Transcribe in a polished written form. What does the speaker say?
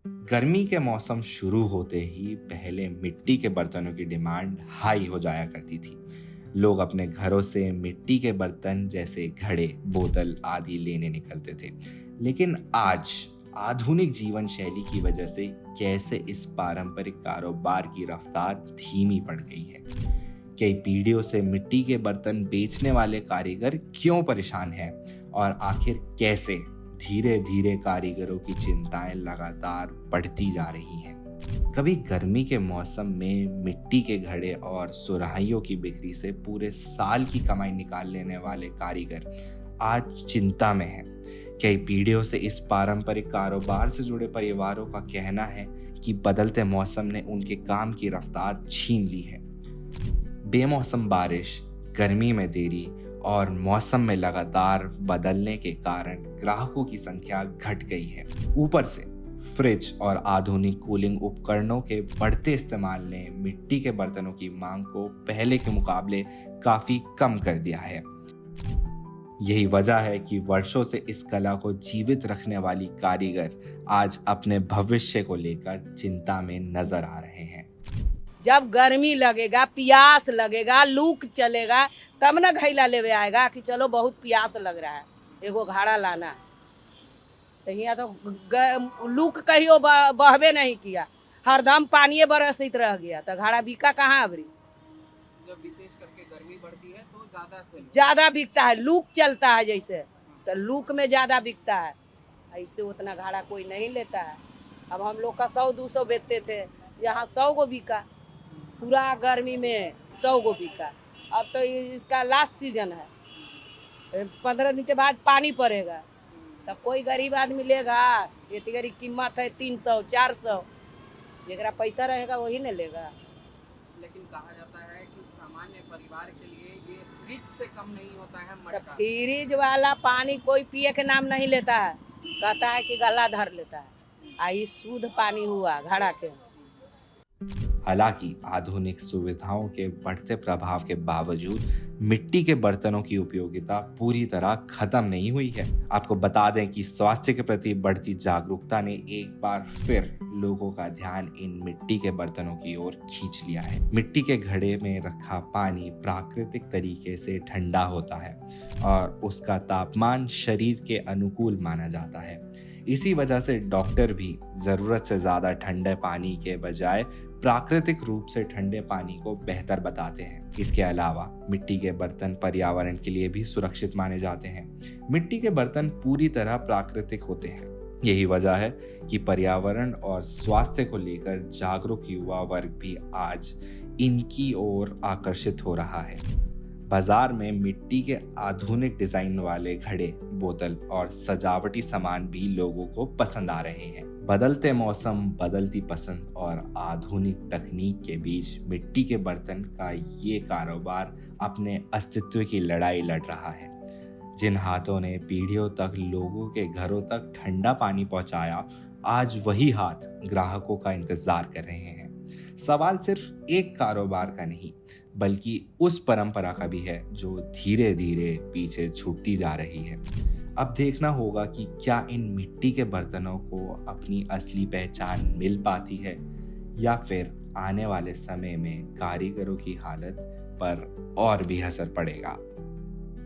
गर्मी के मौसम शुरू होते ही पहले मिट्टी के बर्तनों की डिमांड हाई हो जाया करती थी। लोग अपने घरों से मिट्टी के बर्तन जैसे घड़े, बोतल आदि लेने निकलते थे। लेकिन आज आधुनिक जीवन शैली की वजह से कैसे इस पारंपरिक कारोबार की रफ्तार धीमी पड़ गई है। कई पीढ़ियों से मिट्टी के बर्तन बेचने वाले कारीगर क्यों परेशान हैं और आखिर कैसे धीरे धीरे कारीगरों की चिंताएं लगातार बढ़ती जा रही हैं। कभी गर्मी के मौसम में मिट्टी के घड़े और सुराहियों की बिक्री से पूरे साल की कमाई निकाल लेने वाले कारीगर आज चिंता में हैं। कई पीढ़ियों से इस पारंपरिक कारोबार से जुड़े परिवारों का कहना है कि बदलते मौसम ने उनके काम की रफ्तार छीन ली है। बेमौसम बारिश, गर्मी में देरी और मौसम में लगातार बदलने के कारण ग्राहकों की संख्या घट गई है। ऊपर से फ्रिज और आधुनिक कूलिंग उपकरणों के बढ़ते इस्तेमाल ने मिट्टी के बर्तनों की मांग को पहले के मुकाबले काफी कम कर दिया है। यही वजह है कि वर्षों से इस कला को जीवित रखने वाली कारीगर आज अपने भविष्य को लेकर चिंता में नजर आ रहे हैं। जब गर्मी लगेगा, प्यास लगेगा, लूक चलेगा, तब ना घैला लेवे आएगा कि चलो बहुत प्यास लग रहा है, एगो घड़ा लाना। तो यहाँ तो लूक कहियो बहबे नहीं किया, हरदम पानी बरसित रह गया, तो घड़ा बिका कहाँ अबरी। जब विशेष करके गर्मी बढ़ती है तो ज्यादा बिकता है, लूक चलता है जैसे, तो लूक में ज्यादा बिकता है। ऐसे उतना घड़ा कोई नहीं लेता है। अब हम लोग का 100-200 बेचते थे, यहाँ 100 को बिका, पूरा गर्मी में 100 को बिका। अब तो इसका लास्ट सीजन है, 15 दिन के बाद पानी पड़ेगा, तो कोई गरीब आदमी लेगा। इतनी कीमत है 300-400, जरा पैसा रहेगा वही न लेगा। लेकिन कहा जाता है कि सामान्य परिवार के लिए ये फ्रिज से कम नहीं होता है मटका। फ्रिज वाला पानी कोई पिए के नाम नहीं लेता है, कहता है कि गला धर लेता है। आई शुद्ध पानी हुआ घड़ा के। हालांकि आधुनिक सुविधाओं के बढ़ते प्रभाव के बावजूद मिट्टी के बर्तनों की उपयोगिता पूरी तरह खत्म नहीं हुई है। आपको बता दें कि स्वास्थ्य के प्रति बढ़ती जागरूकता ने एक बार फिर लोगों का ध्यान इन मिट्टी के बर्तनों की ओर खींच लिया है। मिट्टी के घड़े में रखा पानी प्राकृतिक तरीके से ठंडा होता है और उसका तापमान शरीर के अनुकूल माना जाता है। इसी वजह से डॉक्टर भी जरूरत से ज्यादा ठंडे पानी के बजाय प्राकृतिक रूप से ठंडे पानी को बेहतर बताते हैं। इसके अलावा मिट्टी के बर्तन पर्यावरण के लिए भी सुरक्षित माने जाते हैं। मिट्टी के बर्तन पूरी तरह प्राकृतिक होते हैं। यही वजह है कि पर्यावरण और स्वास्थ्य को लेकर जागरूक युवा वर्ग भी आज इनकी ओर आकर्षित हो रहा है। बाजार में मिट्टी के आधुनिक डिजाइन वाले घड़े, बोतल और सजावटी सामान भी लोगों को पसंद आ रहे हैं। बदलते मौसम, बदलती पसंद और आधुनिक तकनीक के बीच मिट्टी के बर्तन का ये कारोबार अपने अस्तित्व की लड़ाई लड़ रहा है। जिन हाथों ने पीढ़ियों तक लोगों के घरों तक ठंडा पानी पहुंचाया, आज वही हाथ ग्राहकों का इंतजार कर रहे हैं। सवाल सिर्फ एक कारोबार का नहीं, बल्कि उस परंपरा का भी है जो धीरे धीरे पीछे छूटती जा रही है। अब देखना होगा कि क्या इन मिट्टी के बर्तनों को अपनी असली पहचान मिल पाती है या फिर आने वाले समय में कारीगरों की हालत पर और भी असर पड़ेगा।